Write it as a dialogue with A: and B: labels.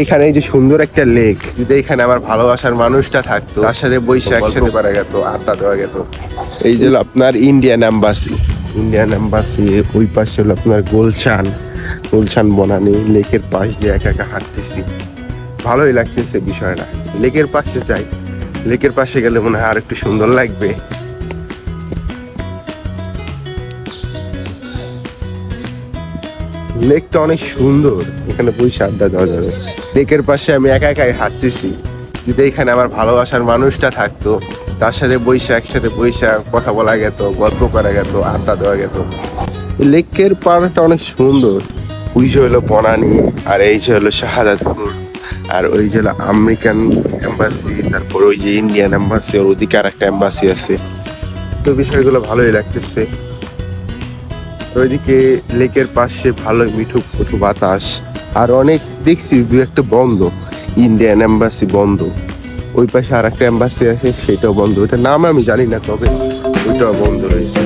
A: এইখানে এই যে সুন্দর একটা লেক, যদি এখানে আমার ভালোবাসার মানুষটা থাকতো, তার সাথে বসে একসাথে করা যেত, আড্ডা দেওয়া যেত। এই যে আপনার ইন্ডিয়ান এম্বাসি, ইন্ডিয়ান এম্বাসি, ওই পাশে হলো আপনার গুলশান, গুলশান বনানী। লেকের পাশ দিয়ে একা একা হাঁটতেছি, ভালোই লাগতেছে বিষয়টা। লেকের পাশে যাই, লেকের পাশে গেলে মনে হয় আর একটু সুন্দর লাগবে। লেকটা অনেক সুন্দর, এখানে বসে আড্ডা দেওয়া যাবে। লেকের পাশে আমি একা একাই হাঁটতেছি, যদি এখানে আমার ভালোবাসার মানুষটা থাকতো, তার সাথে বসে একসাথে বসে কথা বলা যেত, গল্প করা যেত, আড্ডা দেওয়া যেত। লেকের পাড়টা অনেক সুন্দর। ওই যে হলো বনানী, আর এই যে হলো শাহাদাতপুর, আর ওই যে হলো আমেরিকান এম্বাসি, তারপর ওই যে ইন্ডিয়ান এম্বাসি, ওর ওদিকে আর একটা এম্বাসি আছে। তো বিষয়গুলো ভালোই লাগতেছে। ওইদিকে লেকের পাশে ভালো মিঠু মিঠু বাতাস, আর অনেক দেখছি দু একটা বন্ধ, ইন্ডিয়ান এম্বাসি বন্ধ, ওই পাশে আর একটা এম্বাসি আছে সেটাও বন্ধ, ওইটার নাম আমি জানি না, তবে ওইটাও বন্ধ রয়েছে।